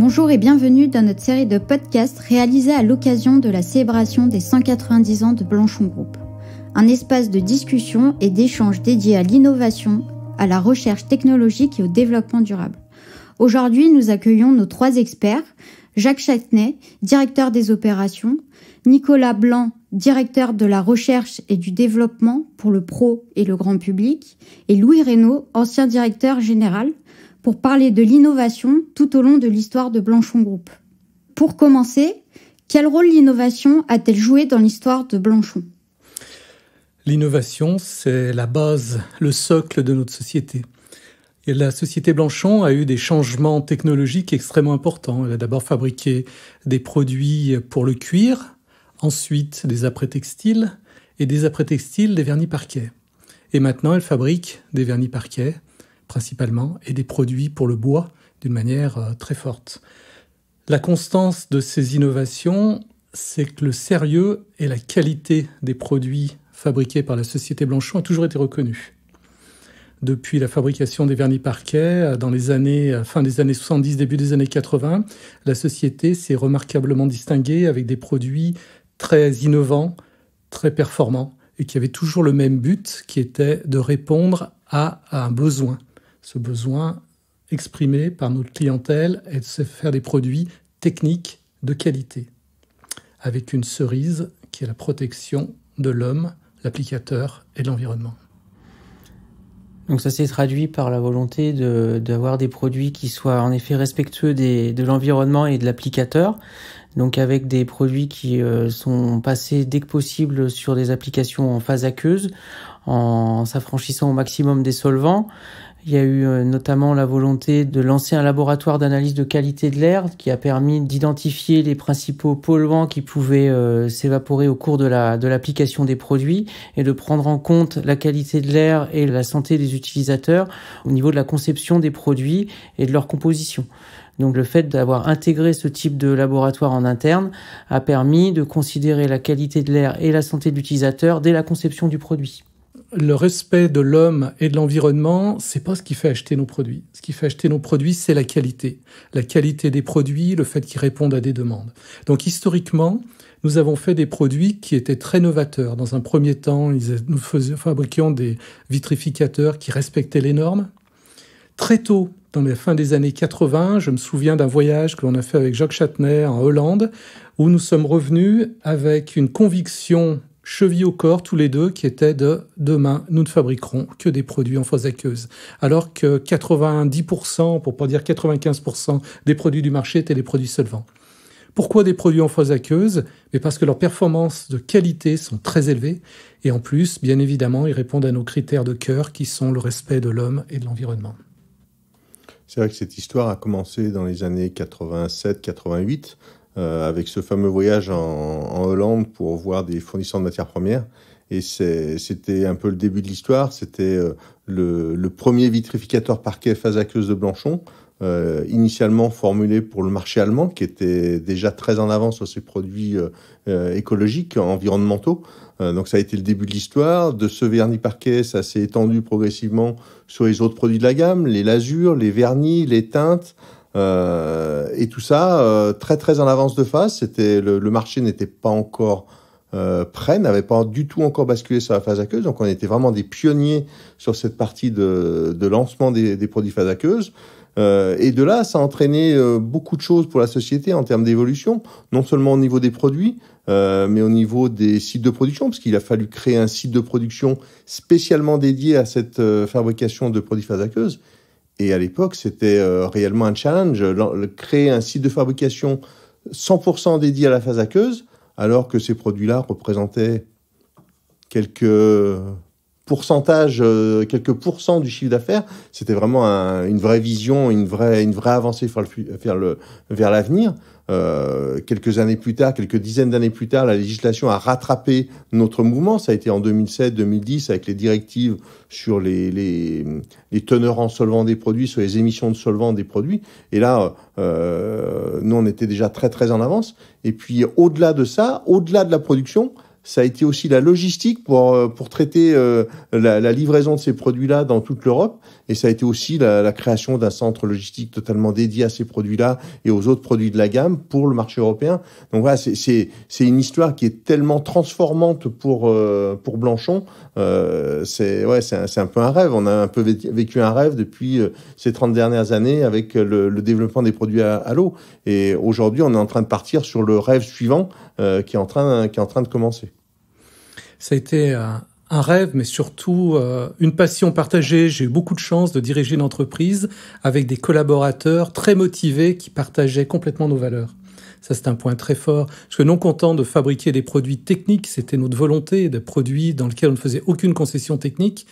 Bonjour et bienvenue dans notre série de podcasts réalisée à l'occasion de la célébration des 190 ans de Blanchon Group. Un espace de discussion et d'échange dédié à l'innovation, à la recherche technologique et au développement durable. Aujourd'hui, nous accueillons nos 3 experts, Jacques Châtenay, directeur des opérations, Nicolas Blanc, directeur de la recherche et du développement pour le pro et le grand public, et Louis Reynaud, ancien directeur général, pour parler de l'innovation tout au long de l'histoire de Blanchon Group. Pour commencer, quel rôle l'innovation a-t-elle joué dans l'histoire de Blanchon ? L'innovation, c'est la base, le socle de notre société. Et la société Blanchon a eu des changements technologiques extrêmement importants. Elle a d'abord fabriqué des produits pour le cuir, ensuite des après-textiles, et des après-textiles des vernis parquets. Et maintenant, elle fabrique des vernis parquets, principalement, et des produits pour le bois d'une manière très forte. La constance de ces innovations, c'est que le sérieux et la qualité des produits fabriqués par la société Blanchon a toujours été reconnus. Depuis la fabrication des vernis parquets, dans les années, fin des années 70, début des années 80, la société s'est remarquablement distinguée avec des produits très innovants, très performants, et qui avaient toujours le même but, qui était de répondre à un besoin. Ce besoin exprimé par notre clientèle est de se faire des produits techniques de qualité, avec une cerise qui est la protection de l'homme, l'applicateur et de l'environnement. Donc ça s'est traduit par la volonté d'avoir des produits qui soient en effet respectueux de l'environnement et de l'applicateur, donc avec des produits qui sont passés dès que possible sur des applications en phase aqueuse, en s'affranchissant au maximum des solvants. Il y a eu notamment la volonté de lancer un laboratoire d'analyse de qualité de l'air qui a permis d'identifier les principaux polluants qui pouvaient s'évaporer au cours de l'application des produits et de prendre en compte la qualité de l'air et la santé des utilisateurs au niveau de la conception des produits et de leur composition. Donc le fait d'avoir intégré ce type de laboratoire en interne a permis de considérer la qualité de l'air et la santé de l'utilisateur dès la conception du produit. Le respect de l'homme et de l'environnement, c'est pas ce qui fait acheter nos produits. Ce qui fait acheter nos produits, c'est la qualité. La qualité des produits, le fait qu'ils répondent à des demandes. Donc historiquement, nous avons fait des produits qui étaient très novateurs. Dans un premier temps, nous fabriquions des vitrificateurs qui respectaient les normes. Très tôt, dans la fin des années 80, je me souviens d'un voyage que l'on a fait avec Jacques Châtenay en Hollande, où nous sommes revenus avec une conviction cheville au corps, tous les deux, qui était de demain, nous ne fabriquerons que des produits en phase aqueuse. Alors que 90%, pour pas dire 95% des produits du marché étaient des produits solvants. Pourquoi des produits en phase aqueuse ? Mais parce que leurs performances de qualité sont très élevées et en plus, bien évidemment, ils répondent à nos critères de cœur qui sont le respect de l'homme et de l'environnement. C'est vrai que cette histoire a commencé dans les années 87-88 avec ce fameux voyage en Hollande pour voir des fournisseurs de matières premières. Et c'était un peu le début de l'histoire. C'était le premier vitrificateur parquet phase aqueuse de Blanchon, initialement formulé pour le marché allemand, qui était déjà très en avance sur ses produits écologiques, environnementaux. Donc ça a été le début de l'histoire. De ce vernis parquet, ça s'est étendu progressivement sur les autres produits de la gamme, les lasures, les vernis, les teintes, et tout ça très très en avance de phase. Le marché n'était pas encore prêt, n'avait pas du tout encore basculé sur la phase aqueuse. Donc on était vraiment des pionniers sur cette partie de lancement des produits phase aqueuse. Et de là, ça a entraîné beaucoup de choses pour la société en termes d'évolution, non seulement au niveau des produits, mais au niveau des sites de production, parce qu'il a fallu créer un site de production spécialement dédié à cette fabrication de produits phase aqueuse. Et à l'époque, c'était réellement un challenge, créer un site de fabrication 100% dédié à la phase aqueuse, alors que ces produits-là représentaient quelques quelques pourcents du chiffre d'affaires. C'était vraiment une vraie vision, une vraie avancée vers l'avenir. Quelques années plus tard, quelques dizaines d'années plus tard, la législation a rattrapé notre mouvement. Ça a été en 2007-2010 avec les directives sur les teneurs en solvants des produits, sur les émissions de solvants des produits. Et là, nous, on était déjà très, très en avance. Et puis, au-delà de ça, au-delà de la production, ça a été aussi la logistique pour traiter la livraison de ces produits-là dans toute l'Europe. Et ça a été aussi la création d'un centre logistique totalement dédié à ces produits-là et aux autres produits de la gamme pour le marché européen. Donc voilà, c'est une histoire qui est tellement transformante pour Blanchon. C'est un peu un rêve. On a un peu vécu un rêve depuis ces 30 dernières années avec le développement des produits à l'eau. Et aujourd'hui, on est en train de partir sur le rêve suivant qui est en train de commencer. Ça a été un rêve, mais surtout une passion partagée. J'ai eu beaucoup de chance de diriger une entreprise avec des collaborateurs très motivés qui partageaient complètement nos valeurs. Ça, c'est un point très fort. Parce que non content de fabriquer des produits techniques, c'était notre volonté, des produits dans lesquels on ne faisait aucune concession technique.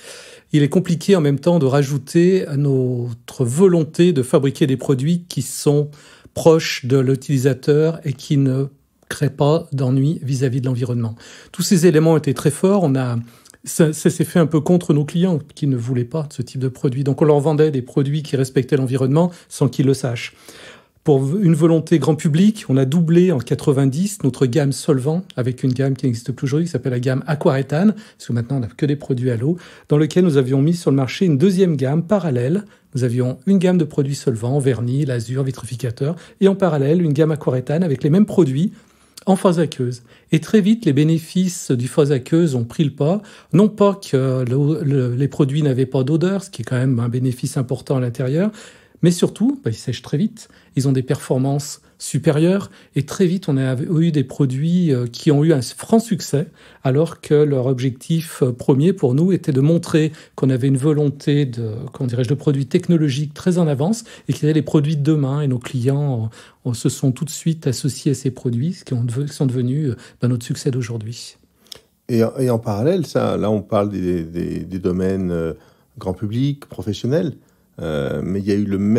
Il est compliqué en même temps de rajouter à notre volonté de fabriquer des produits qui sont proches de l'utilisateur et qui ne créent pas d'ennui vis-à-vis de l'environnement. Tous ces éléments étaient très forts. Ça s'est fait un peu contre nos clients qui ne voulaient pas de ce type de produit. Donc on leur vendait des produits qui respectaient l'environnement sans qu'ils le sachent. Pour une volonté grand public, on a doublé en 90 notre gamme solvant avec une gamme qui n'existe plus aujourd'hui, qui s'appelle la gamme Aquaréthane, parce que maintenant on n'a que des produits à l'eau, dans lequel nous avions mis sur le marché une deuxième gamme parallèle. Nous avions une gamme de produits solvants, vernis, lasure, vitrificateur, et en parallèle une gamme Aquaréthane avec les mêmes produits en phase aqueuse. Et très vite, les bénéfices du phase aqueuse ont pris le pas. Non pas que les produits n'avaient pas d'odeur, ce qui est quand même un bénéfice important à l'intérieur, mais surtout, ils sèchent très vite. Ils ont des performances supérieures. Et très vite, on a eu des produits qui ont eu un franc succès, alors que leur objectif premier pour nous était de montrer qu'on avait une volonté de produits technologiques très en avance et qu'ils étaient les produits de demain. Et nos clients se sont tout de suite associés à ces produits, qui sont devenus notre succès d'aujourd'hui. Et en parallèle, là, on parle des domaines grand public, professionnels. Mais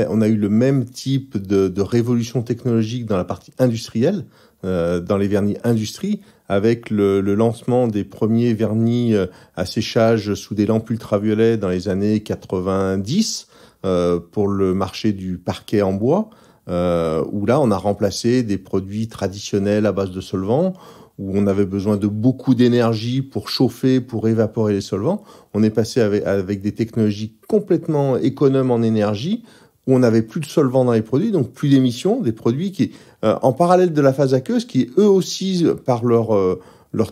on a eu le même type de révolution technologique dans la partie industrielle, dans les vernis industrie, avec le lancement des premiers vernis à séchage sous des lampes ultraviolets dans les années 90 pour le marché du parquet en bois, où là on a remplacé des produits traditionnels à base de solvants, où on avait besoin de beaucoup d'énergie pour chauffer, pour évaporer les solvants. On est passé avec des technologies complètement économes en énergie, où on n'avait plus de solvants dans les produits, donc plus d'émissions, des produits qui, en parallèle de la phase aqueuse, qui eux aussi, par leur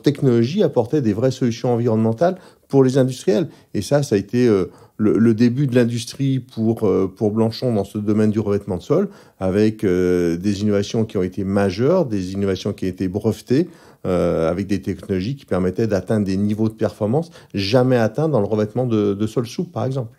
technologie, apportaient des vraies solutions environnementales pour les industriels. Et ça a été le début de l'industrie pour Blanchon dans ce domaine du revêtement de sol, avec des innovations qui ont été majeures, des innovations qui ont été brevetées, avec des technologies qui permettaient d'atteindre des niveaux de performance jamais atteints dans le revêtement de sol souple, par exemple.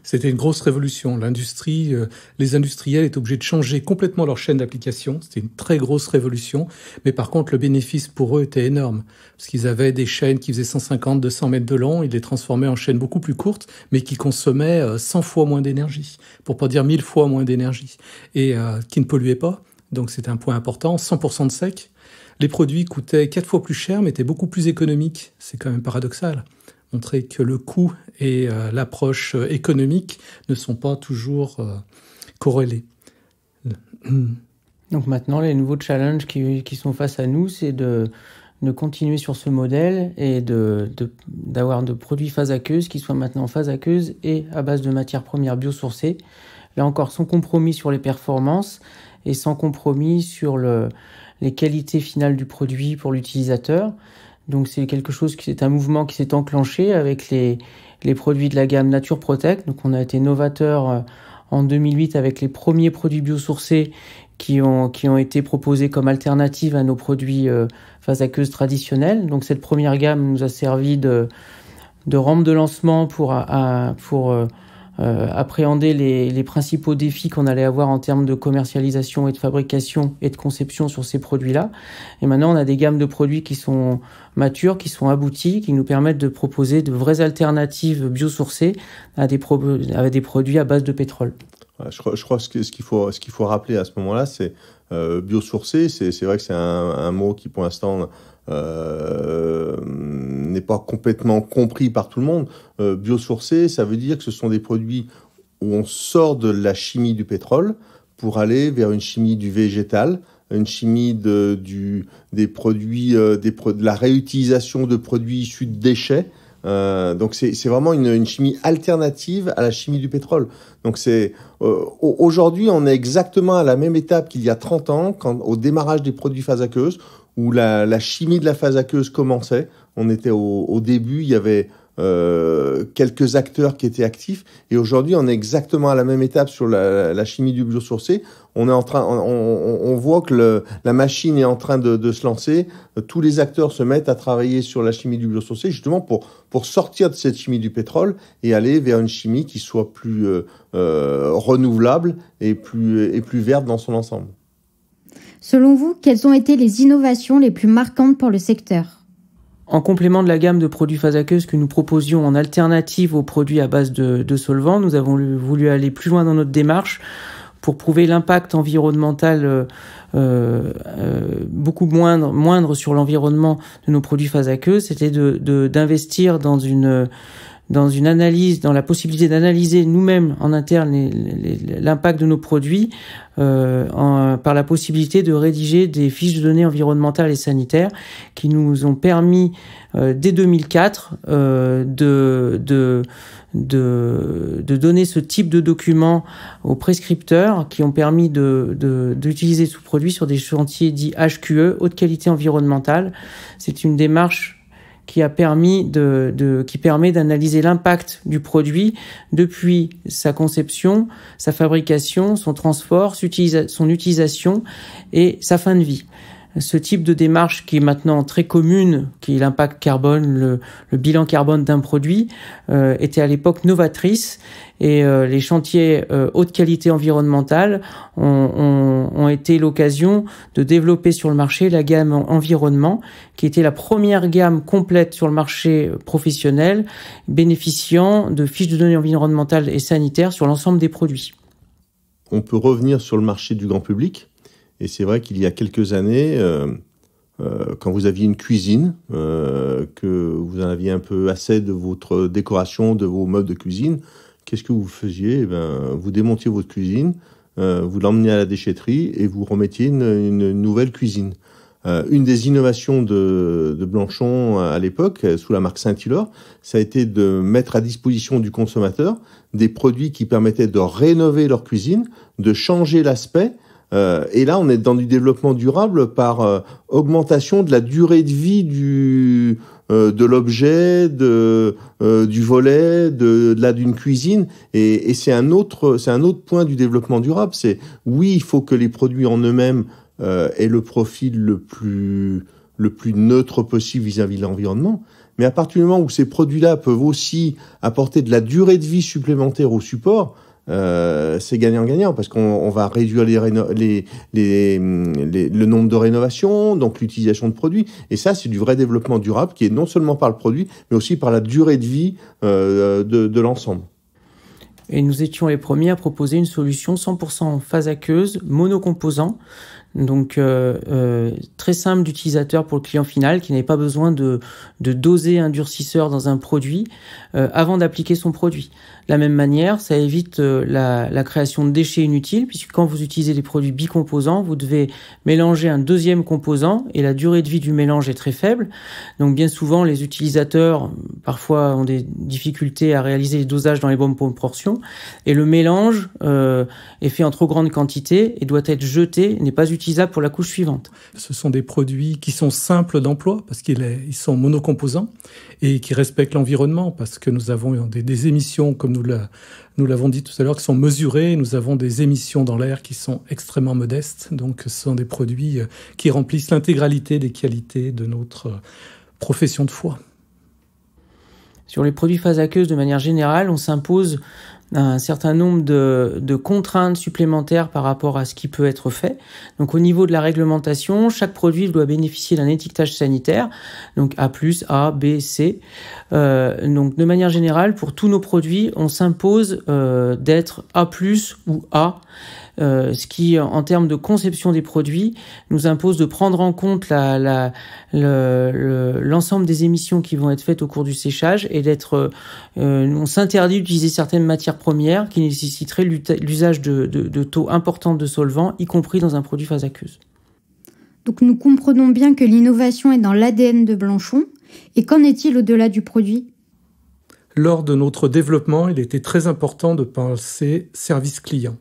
C'était une grosse révolution. L'industrie, les industriels étaient obligés de changer complètement leur chaîne d'application. C'était une très grosse révolution. Mais par contre, le bénéfice pour eux était énorme. Parce qu'ils avaient des chaînes qui faisaient 150, 200 mètres de long. Ils les transformaient en chaînes beaucoup plus courtes, mais qui consommaient 100 fois moins d'énergie. Pour pas dire 1000 fois moins d'énergie. Et qui ne polluaient pas. Donc c'était un point important. 100% de sec. Les produits coûtaient 4 fois plus cher, mais étaient beaucoup plus économiques. C'est quand même paradoxal. Montrer que le coût et l'approche économique ne sont pas toujours corrélés. Donc maintenant, les nouveaux challenges qui sont face à nous, c'est de continuer sur ce modèle et d'avoir de produits phase aqueuse qui soient maintenant phase aqueuse et à base de matières premières biosourcées. Là encore, sans compromis sur les performances et sans compromis sur les qualités finales du produit pour l'utilisateur. Donc c'est un mouvement qui s'est enclenché avec les produits de la gamme Nature Protect. Donc on a été novateur en 2008 avec les premiers produits biosourcés qui ont été proposés comme alternative à nos produits phase aqueuse traditionnels. Donc cette première gamme nous a servi de rampe de lancement pour appréhender les principaux défis qu'on allait avoir en termes de commercialisation et de fabrication et de conception sur ces produits-là. Et maintenant, on a des gammes de produits qui sont matures, qui sont abouties, qui nous permettent de proposer de vraies alternatives biosourcées à des produits à base de pétrole. Je crois que ce qu'il faut rappeler à ce moment-là, c'est biosourcé. C'est vrai que c'est un mot qui, pour l'instant, n'est pas complètement compris par tout le monde. Biosourcé, ça veut dire que ce sont des produits où on sort de la chimie du pétrole pour aller vers une chimie du végétal, une chimie des produits, de la réutilisation de produits issus de déchets. Donc c'est vraiment une chimie alternative à la chimie du pétrole. Donc aujourd'hui, on est exactement à la même étape qu'il y a 30 ans, au démarrage des produits phase aqueuse, où la chimie de la phase aqueuse commençait. On était au début, il y avait quelques acteurs qui étaient actifs, et aujourd'hui on est exactement à la même étape sur la chimie du biosourcé. On voit que la machine est en train de se lancer. Tous les acteurs se mettent à travailler sur la chimie du biosourcé, justement pour sortir de cette chimie du pétrole et aller vers une chimie qui soit plus renouvelable et plus verte dans son ensemble. Selon vous, quelles ont été les innovations les plus marquantes pour le secteur ? En complément de la gamme de produits phase aqueuse que nous proposions en alternative aux produits à base de solvants, nous avons voulu aller plus loin dans notre démarche pour prouver l'impact environnemental beaucoup moindre sur l'environnement de nos produits phase aqueuse. C'était d'investir dans une analyse, dans la possibilité d'analyser nous-mêmes en interne l'impact de nos produits par la possibilité de rédiger des fiches de données environnementales et sanitaires qui nous ont permis dès 2004 de donner ce type de documents aux prescripteurs, qui ont permis d'utiliser ce produit sur des chantiers dits HQE, haute qualité environnementale. C'est une démarche qui permet d'analyser l'impact du produit depuis sa conception, sa fabrication, son transport, son utilisation et sa fin de vie. Ce type de démarche qui est maintenant très commune, qui est l'impact carbone, le bilan carbone d'un produit, était à l'époque novatrice, et les chantiers haute qualité environnementale ont été l'occasion de développer sur le marché la gamme environnement, qui était la première gamme complète sur le marché professionnel, bénéficiant de fiches de données environnementales et sanitaires sur l'ensemble des produits. On peut revenir sur le marché du grand public. Et c'est vrai qu'il y a quelques années, quand vous aviez une cuisine, que vous en aviez un peu assez de votre décoration, de vos meubles de cuisine, qu'est-ce que vous faisiez ? Vous démontiez votre cuisine, vous l'emmeniez à la déchetterie et vous remettiez une nouvelle cuisine. Une des innovations de Blanchon à l'époque, sous la marque Saint-Hilaire, ça a été de mettre à disposition du consommateur des produits qui permettaient de rénover leur cuisine, de changer l'aspect. Et là, on est dans du développement durable par augmentation de la durée de vie de l'objet, du volet, d'une cuisine. Et c'est un autre point du développement durable. C'est oui, il faut que les produits en eux-mêmes aient le profil le plus neutre possible vis-à-vis de l'environnement. Mais à partir du moment où ces produits-là peuvent aussi apporter de la durée de vie supplémentaire au support, c'est gagnant-gagnant, parce qu'on va réduire le nombre de rénovations, donc l'utilisation de produits. Et ça, c'est du vrai développement durable qui est non seulement par le produit, mais aussi par la durée de vie de l'ensemble. Et nous étions les premiers à proposer une solution 100% phase aqueuse, monocomposant, donc très simple d'utilisateur pour le client final, qui n'avait pas besoin de doser un durcisseur dans un produit avant d'appliquer son produit. De la même manière, ça évite la création de déchets inutiles, puisque quand vous utilisez des produits bicomposants, vous devez mélanger un deuxième composant et la durée de vie du mélange est très faible. Donc bien souvent, les utilisateurs parfois ont des difficultés à réaliser les dosages dans les bonnes proportions, et le mélange est fait en trop grande quantité et doit être jeté, n'est pas utilisable pour la couche suivante. Ce sont des produits qui sont simples d'emploi parce qu'ils sont monocomposants et qui respectent l'environnement, parce que nous avons des émissions, comme nous l'avons dit tout à l'heure, qui sont mesurées. Nous avons des émissions dans l'air qui sont extrêmement modestes. Donc ce sont des produits qui remplissent l'intégralité des qualités de notre profession de foi. Sur les produits phase aqueuse, de manière générale, on s'impose un certain nombre de contraintes supplémentaires par rapport à ce qui peut être fait. Donc au niveau de la réglementation, chaque produit doit bénéficier d'un étiquetage sanitaire, donc A+, A, B, C. Donc de manière générale, pour tous nos produits, on s'impose d'être A+, ou A, ce qui, en termes de conception des produits, nous impose de prendre en compte l'ensemble des émissions qui vont être faites au cours du séchage, et on s'interdit d'utiliser certaines matières premières qui nécessiteraient l'usage de taux importants de solvants, y compris dans un produit phase aqueuse. Donc nous comprenons bien que l'innovation est dans l'ADN de Blanchon. Et qu'en est-il au-delà du produit ? Lors de notre développement, il était très important de penser service client.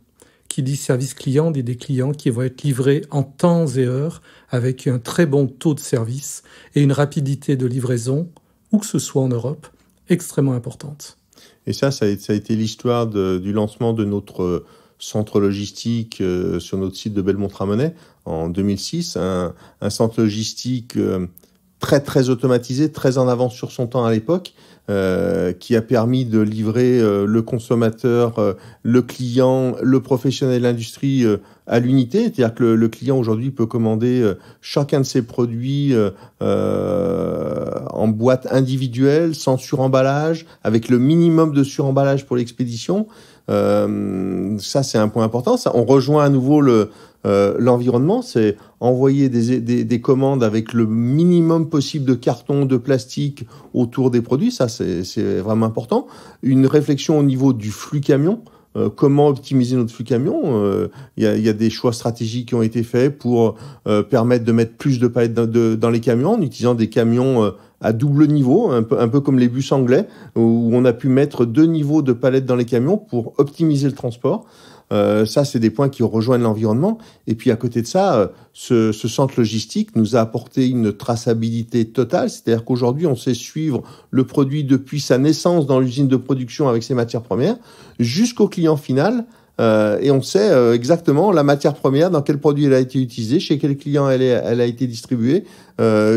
Qui dit service client dit des clients qui vont être livrés en temps et heure avec un très bon taux de service et une rapidité de livraison, où que ce soit en Europe, extrêmement importante. Et ça a été l'histoire du lancement de notre centre logistique sur notre site de Belmont-Tramonnais en 2006. Un centre logistique très très automatisé, très en avance sur son temps à l'époque, qui a permis de livrer le consommateur, le client, le professionnel de l'industrie à l'unité. C'est-à-dire que le client aujourd'hui peut commander chacun de ses produits en boîte individuelle, sans suremballage, avec le minimum de suremballage pour l'expédition. Ça, c'est un point important. Ça, on rejoint à nouveau l'environnement, c'est envoyer des commandes avec le minimum possible de carton, de plastique autour des produits. Ça, c'est vraiment important. Une réflexion au niveau du flux camion. Comment optimiser notre flux camion. Il y a des choix stratégiques qui ont été faits pour permettre de mettre plus de palettes dans les camions en utilisant des camions à double niveau, un peu comme les bus anglais, où on a pu mettre 2 niveaux de palettes dans les camions pour optimiser le transport. Ça, c'est des points qui rejoignent l'environnement. Et puis, à côté de ça, ce centre logistique nous a apporté une traçabilité totale. C'est-à-dire qu'aujourd'hui, on sait suivre le produit depuis sa naissance dans l'usine de production avec ses matières premières jusqu'au client final. Et on sait exactement la matière première, dans quel produit elle a été utilisée, chez quel client elle a été distribuée,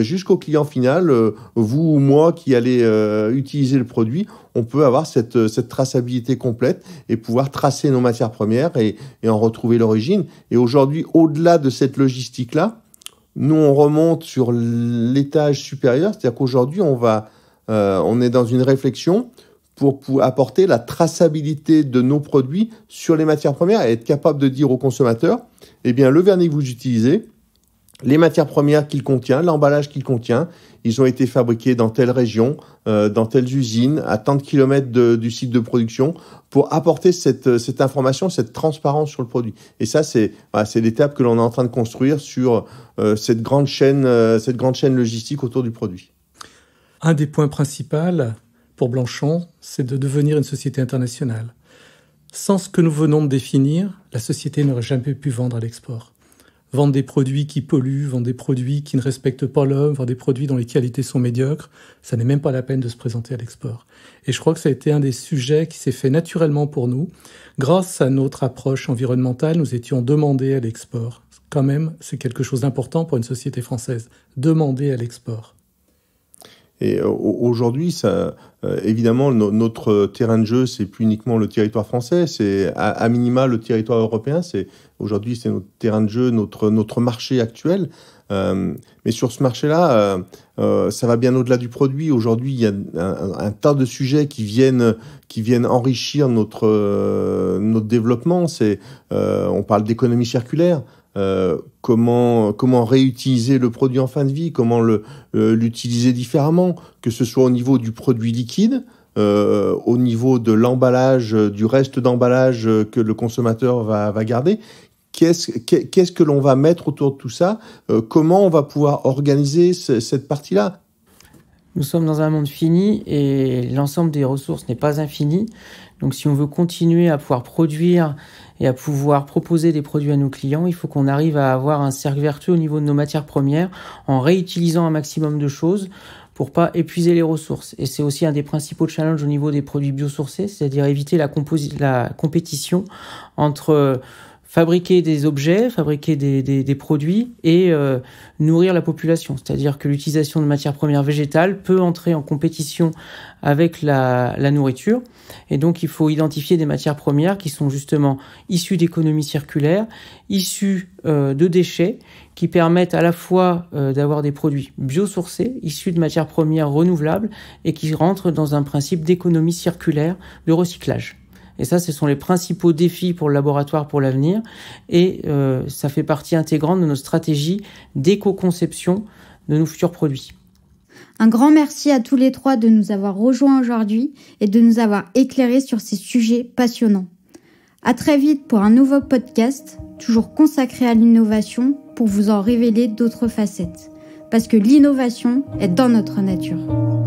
jusqu'au client final. Vous ou moi qui allez utiliser le produit, on peut avoir cette traçabilité complète et pouvoir tracer nos matières premières et en retrouver l'origine. Et aujourd'hui, au-delà de cette logistique-là, nous on remonte sur l'étage supérieur, c'est-à-dire qu'aujourd'hui on est dans une réflexion pour apporter la traçabilité de nos produits sur les matières premières et être capable de dire au consommateur, eh bien, le vernis que vous utilisez, les matières premières qu'il contient, l'emballage qu'il contient, ils ont été fabriqués dans telle région, dans telles usines, à tant de kilomètres du site de production, pour apporter cette information, cette transparence sur le produit. Et ça, c'est l'étape que l'on est en train de construire sur cette grande chaîne logistique autour du produit. Un des points principaux pour Blanchon, c'est de devenir une société internationale. Sans ce que nous venons de définir, la société n'aurait jamais pu vendre à l'export. Vendre des produits qui polluent, vendre des produits qui ne respectent pas l'homme, vendre des produits dont les qualités sont médiocres, ça n'est même pas la peine de se présenter à l'export. Et je crois que ça a été un des sujets qui s'est fait naturellement pour nous. Grâce à notre approche environnementale, nous étions demandés à l'export. Quand même, c'est quelque chose d'important pour une société française, demander à l'export. Et aujourd'hui, évidemment, notre terrain de jeu, c'est plus uniquement le territoire français, c'est à minima le territoire européen. Aujourd'hui, c'est notre terrain de jeu, notre marché actuel. Mais sur ce marché-là, ça va bien au-delà du produit. Aujourd'hui, il y a un tas de sujets qui viennent enrichir notre développement. On parle d'économie circulaire. Comment réutiliser le produit en fin de vie, comment l'utiliser différemment, que ce soit au niveau du produit liquide, au niveau de l'emballage, du reste d'emballage que le consommateur va garder. Qu'est-ce que l'on va mettre autour de tout ça? Comment on va pouvoir organiser cette partie-là? Nous sommes dans un monde fini et l'ensemble des ressources n'est pas infini. Donc si on veut continuer à pouvoir produire et à pouvoir proposer des produits à nos clients, il faut qu'on arrive à avoir un cercle vertueux au niveau de nos matières premières en réutilisant un maximum de choses pour pas épuiser les ressources. Et c'est aussi un des principaux challenges au niveau des produits biosourcés, c'est-à-dire éviter la compétition entre fabriquer des objets, fabriquer des produits et nourrir la population. C'est-à-dire que l'utilisation de matières premières végétales peut entrer en compétition avec la nourriture. Et donc, il faut identifier des matières premières qui sont justement issues d'économie circulaire, issues de déchets, qui permettent à la fois d'avoir des produits biosourcés, issus de matières premières renouvelables et qui rentrent dans un principe d'économie circulaire de recyclage. Et ça, ce sont les principaux défis pour le laboratoire pour l'avenir. Et ça fait partie intégrante de notre stratégie d'éco-conception de nos futurs produits. Un grand merci à tous les trois de nous avoir rejoints aujourd'hui et de nous avoir éclairés sur ces sujets passionnants. À très vite pour un nouveau podcast. toujours consacré à l'innovation pour vous en révéler d'autres facettes. Parce que l'innovation est dans notre nature.